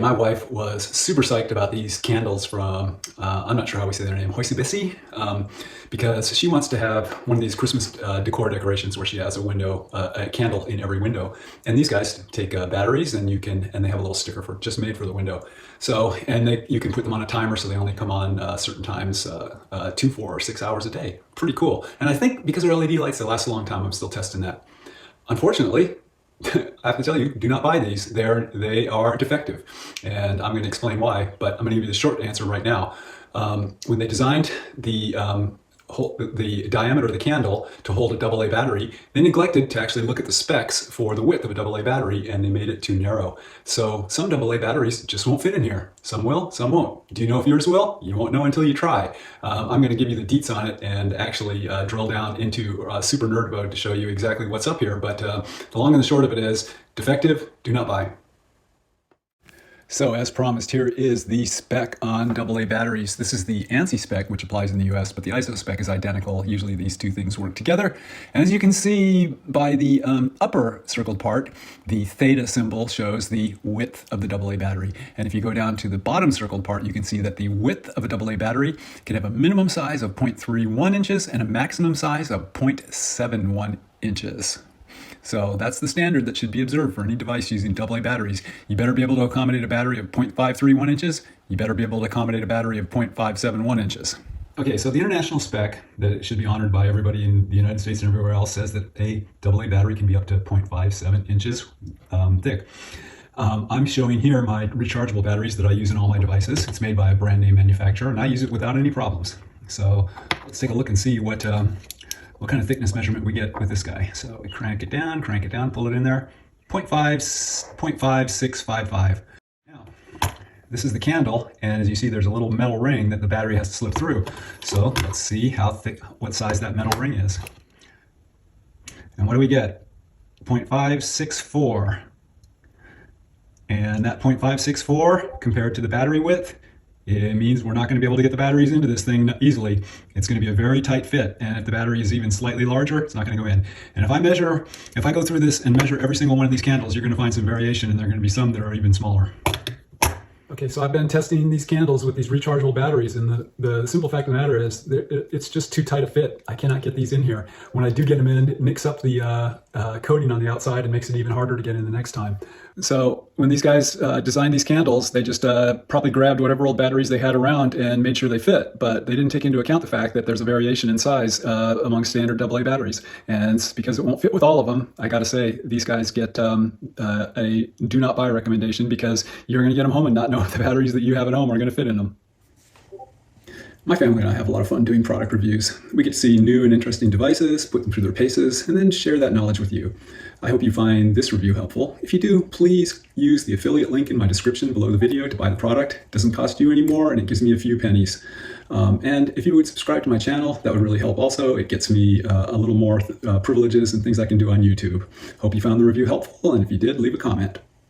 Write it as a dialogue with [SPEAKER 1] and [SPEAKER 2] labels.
[SPEAKER 1] My wife was super psyched about these candles from, I'm not sure how we say their name, Hoisebecy, because she wants to have one of these Christmas decor decorations where she has a window, a candle in every window. And these guys take batteries, and and they have a little sticker for just made for the window. So, you can put them on a timer, so they only come on certain times, 2, 4, or 6 hours a day. Pretty cool. And I think because they're LED lights, they last a long time. I'm still testing that. Unfortunately, I have to tell you, do not buy these. They are defective, and I'm going to explain why, but I'm going to give you the short answer right now. When they designed the diameter of the candle to hold a AA battery, they neglected to actually look at the specs for the width of a AA battery, and they made it too narrow. So some AA batteries just won't fit in here. Some will, some won't. Do you know if yours will? You won't know until you try. I'm going to give you the deets on it and actually drill down into super nerd mode to show you exactly what's up here. But the long and the short of it is, defective, do not buy. So as promised, here is the spec on AA batteries. This is the ANSI spec, which applies in the US, but the ISO spec is identical. Usually these two things work together. And as you can see by the upper circled part, the theta symbol shows the width of the AA battery. And if you go down to the bottom circled part, you can see that the width of a AA battery can have a minimum size of 0.31 inches and a maximum size of 0.71 inches. So that's the standard that should be observed for any device using AA batteries. You better be able to accommodate a battery of 0.531 inches. You better be able to accommodate a battery of 0.571 inches. Okay, so the international spec that it should be honored by everybody in the United States and everywhere else says that a AA battery can be up to 0.57 inches thick. I'm showing here my rechargeable batteries that I use in all my devices. It's made by a brand name manufacturer, and I use it without any problems. So let's take a look and see what kind of thickness measurement we get with this guy. So we crank it down, pull it in there, 0.5655. Now, this is the candle, and as you see, there's a little metal ring that the battery has to slip through. So let's see how thick, what size that metal ring is. And what do we get? 0.564. And that 0.564 compared to the battery width, it means we're not going to be able to get the batteries into this thing easily. It's going to be a very tight fit, and if the battery is even slightly larger, it's not going to go in. And if I go through this and measure every single one of these candles, you're going to find some variation, and there are going to be some that are even smaller. Okay, so I've been testing these candles with these rechargeable batteries, and the simple fact of the matter is it's just too tight a fit. I cannot get these in here. When I do get them in, it nicks up the coating on the outside and makes it even harder to get in the next time. So when these guys designed these candles, they just probably grabbed whatever old batteries they had around and made sure they fit, but they didn't take into account the fact that there's a variation in size among standard AA batteries. And because it won't fit with all of them, I gotta say, these guys get a do not buy recommendation, because you're gonna get them home and not know if the batteries that you have at home are gonna fit in them. My family and I have a lot of fun doing product reviews. We get to see new and interesting devices, put them through their paces, and then share that knowledge with you. I hope you find this review helpful. If you do, please use the affiliate link in my description below the video to buy the product. It doesn't cost you any more, and it gives me a few pennies. And if you would subscribe to my channel, that would really help also. It gets me a little more privileges and things I can do on YouTube. Hope you found the review helpful, and if you did, leave a comment.